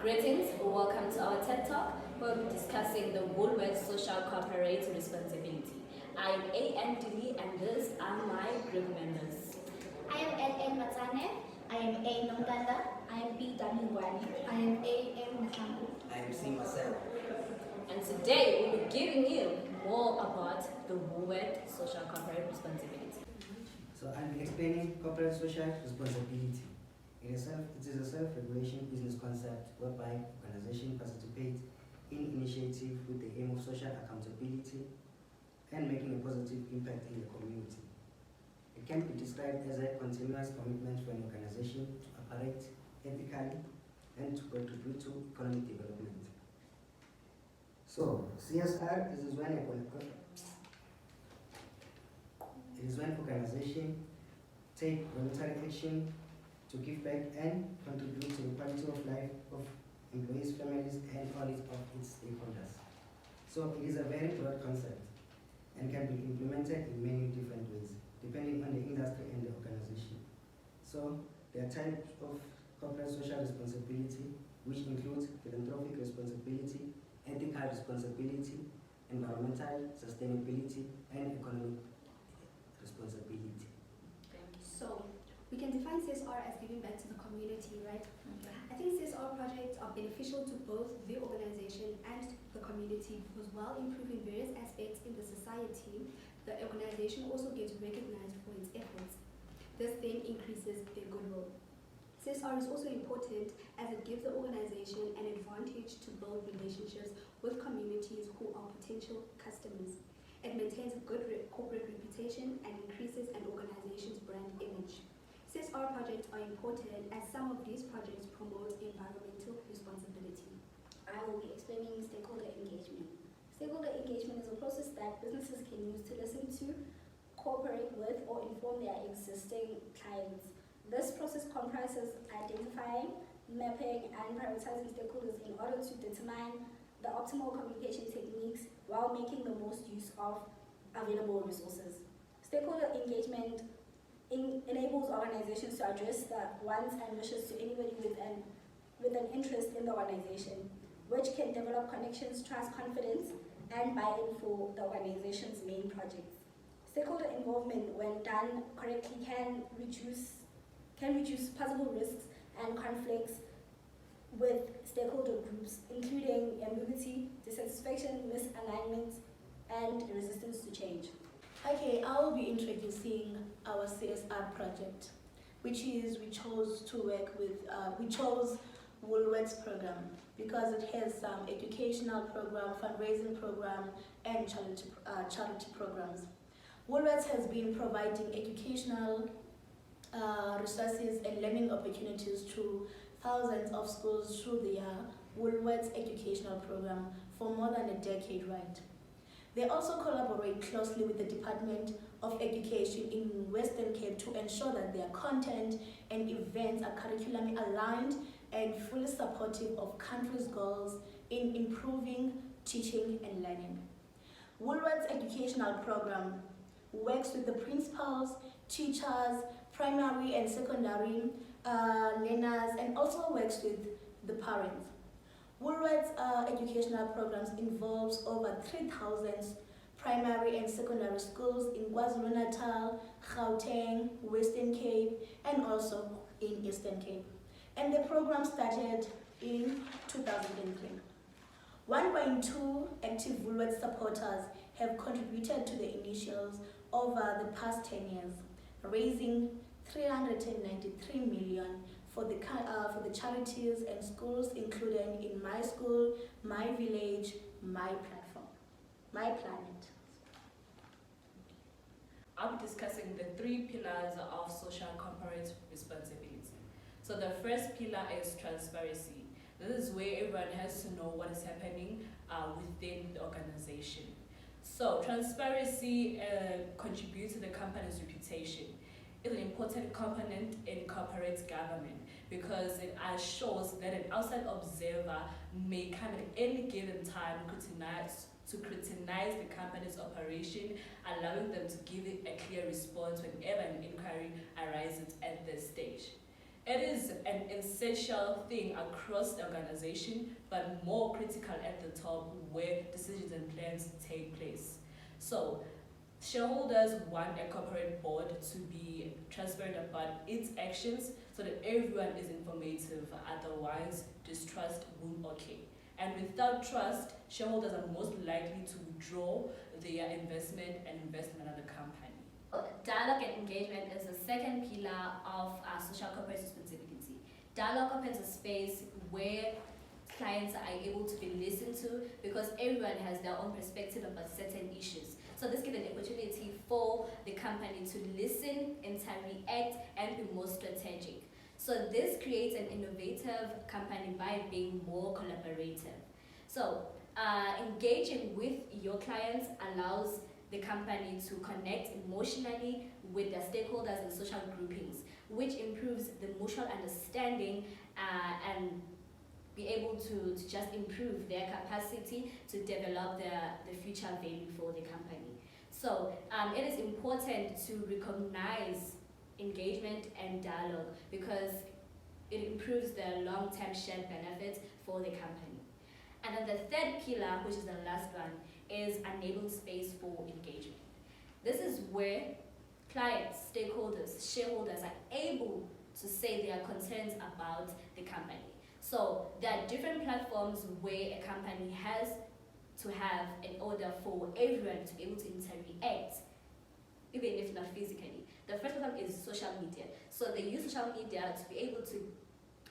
Greetings, welcome to our TED Talk. We'll be discussing the Woolworths Social Corporate Responsibility. I am A.N. Dili and these are my group members. I am N.N. Matane. I am A. Nonganda. I am B. Damingwani. I am A. M. Mutambu. I am C. Marcel. And today we'll be giving you more about the Woolworths Social Corporate Responsibility. So I'll be explaining corporate social responsibility. It is a self-regulation business concept whereby organizations participate in initiative with the aim of social accountability and making a positive impact in the community. It can be described as a continuous commitment for an organization to operate ethically and to contribute to economic development. So CSR is when organizations take voluntary action to give back and contribute to the quality of life of employees, families, and all of its stakeholders. So it is a very broad concept and can be implemented in many different ways, depending on the industry and the organization. So there are types of corporate social responsibility, which includes philanthropic responsibility, ethical responsibility, environmental sustainability, and economic responsibility. So, we can define CSR as giving back to the community, right? Okay. I think CSR projects are beneficial to both the organization and the community because while improving various aspects in the society, the organization also gets recognized for its efforts. This then increases their goodwill. CSR is also important as it gives the organization an advantage to build relationships with communities who are potential customers. It maintains a good corporate reputation and increases an organization's brand image. CSR projects are important as some of these projects promote environmental responsibility. I will be explaining stakeholder engagement. Stakeholder engagement is a process that businesses can use to listen to, cooperate with, or inform their existing clients. This process comprises identifying, mapping, and prioritizing stakeholders in order to determine the optimal communication techniques while making the most use of available resources. Stakeholder engagement enables organizations to address the wants and wishes to anybody with an interest in the organization, which can develop connections, trust, confidence, and buy-in for the organization's main projects. Stakeholder involvement, when done correctly, can reduce possible risks and conflicts with stakeholder groups, including ambiguity, dissatisfaction, misalignment, and resistance to change. Okay, I will be introducing our CSR project, which is we chose Woolworths program because it has some educational program, fundraising program, and charity programs. Woolworths has been providing educational resources and learning opportunities to thousands of schools through their Woolworths educational program for more than a decade, right? They also collaborate closely with the Department of Education in Western Cape to ensure that their content and events are curriculum aligned and fully supportive of country's goals in improving teaching and learning. Woolworths educational program works with the principals, teachers, primary and secondary learners, and also works with the parents. Woolworths educational programs involves over 3,000 primary and secondary schools in KwaZulu-Natal, Gauteng, Western Cape, and also in Eastern Cape. And the program started in 2003. 1.2 active Woolworths supporters have contributed to the initials over the past 10 years, raising 393 million for the charities and schools, including in My School, My Village, My Platform, My Planet. I'll be discussing the 3 pillars of social corporate responsibility. So the first pillar is transparency. This is where everyone has to know what is happening within the organization. So transparency contributes to the company's reputation. It's an important component in corporate government because it assures that an outside observer may come at any given time to scrutinize the company's operation, allowing them to give it a clear response whenever an inquiry arises at this stage. It is an essential thing across the organization, but more critical at the top where decisions and plans take place. So, shareholders want a corporate board to be transparent about its actions so that everyone is informative, otherwise distrust won't occur. And without trust, shareholders are most likely to withdraw their investment and invest in another company. Dialogue and engagement is the second pillar of social corporate responsibility. Dialogue opens a space where clients are able to be listened to because everyone has their own perspective about certain issues. So this gives an opportunity for the company to listen, interact, and be more strategic. So this creates an innovative company by being more collaborative. So engaging with your clients allows the company to connect emotionally with their stakeholders and social groupings, which improves the mutual understanding and be able to just improve their capacity to develop the future value for the company. So it is important to recognize engagement and dialogue because it improves the long-term shared benefits for the company. And then the third pillar, which is the last one, is enable space for engagement. This is where clients, stakeholders, shareholders are able to say their concerns about the company. So there are different platforms where a company has to have in order for everyone to be able to interact, even if not physically. The first one is social media. So they use social media to be able to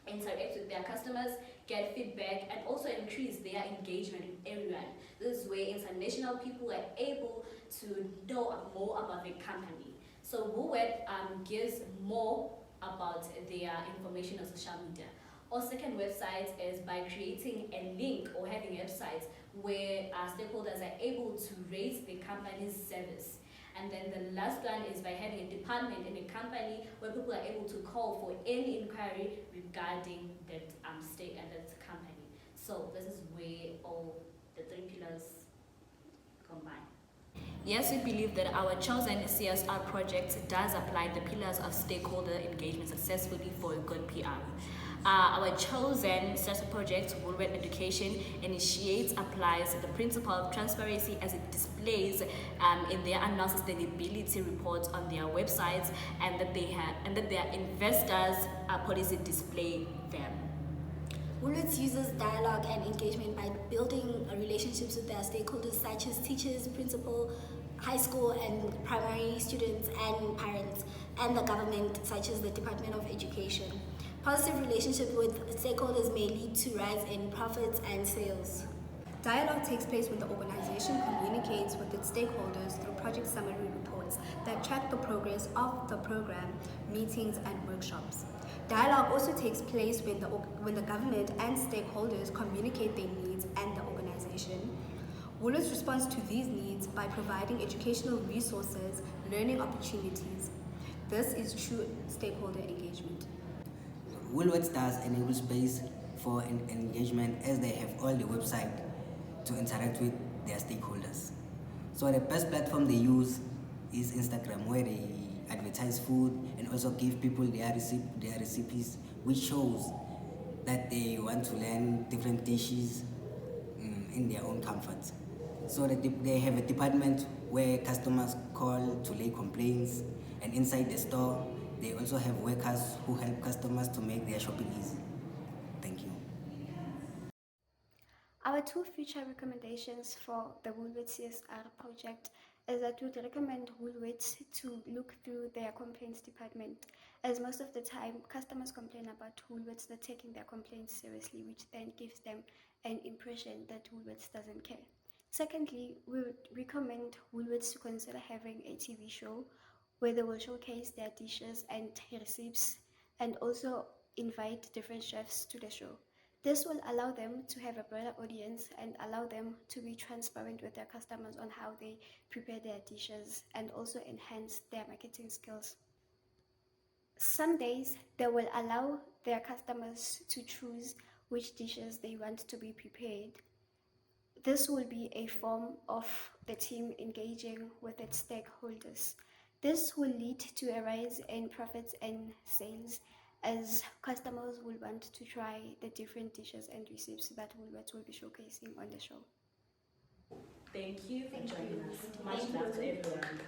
interact with their customers, get feedback, and also increase their engagement with everyone. This is where international people are able to know more about the company. So Woolworth gives more about their information on social media. Our second website is by creating a link or having websites where our stakeholders are able to rate the company's service. And then the last one is by having a department in a company where people are able to call for any inquiry regarding that state and that company. So this is where all the three pillars combine. Yes, we believe that our chosen CSR project does apply the pillars of stakeholder engagement successfully for a good PR. Our chosen CSR project, Woolworth Education, initiates, applies the principle of transparency as it displays in their annual sustainability reports on their websites, and that their investors policy display them. Woolworths uses dialogue and engagement by building relationships with their stakeholders such as teachers, principal, high school and primary students and parents, and the government such as the Department of Education. Positive relationship with stakeholders may lead to rise in profits and sales. Dialogue takes place when the organization communicates with its stakeholders through project summary reports that track the progress of the program, meetings, and workshops. Dialogue also takes place when the government and stakeholders communicate their needs and the organization. Woolworths responds to these needs by providing educational resources, learning opportunities. This is true stakeholder engagement. Woolworths does enable space for engagement as they have all the website to interact with their stakeholders. So the best platform they use is Instagram, where they advertise food and also give people their recipes, which shows that they want to learn different dishes in their own comfort. So that they have a department where customers call to lay complaints, and inside the store they also have workers who help customers to make their shopping easy. Thank you. Our two future recommendations for the Woolworths CSR project is that we would recommend Woolworths to look through their complaints department, as most of the time customers complain about Woolworths not taking their complaints seriously, which then gives them an impression that Woolworths doesn't care. Secondly, we would recommend Woolworths to consider having a TV show where they will showcase their dishes and recipes and also invite different chefs to the show. This will allow them to have a broader audience and allow them to be transparent with their customers on how they prepare their dishes and also enhance their marketing skills. Some days they will allow their customers to choose which dishes they want to be prepared. This will be a form of the team engaging with its stakeholders. This will lead to a rise in profits and sales as customers will want to try the different dishes and recipes that Woolworths will be showcasing on the show. Thank you for Thank joining you. us. Much Thank love you. to everyone.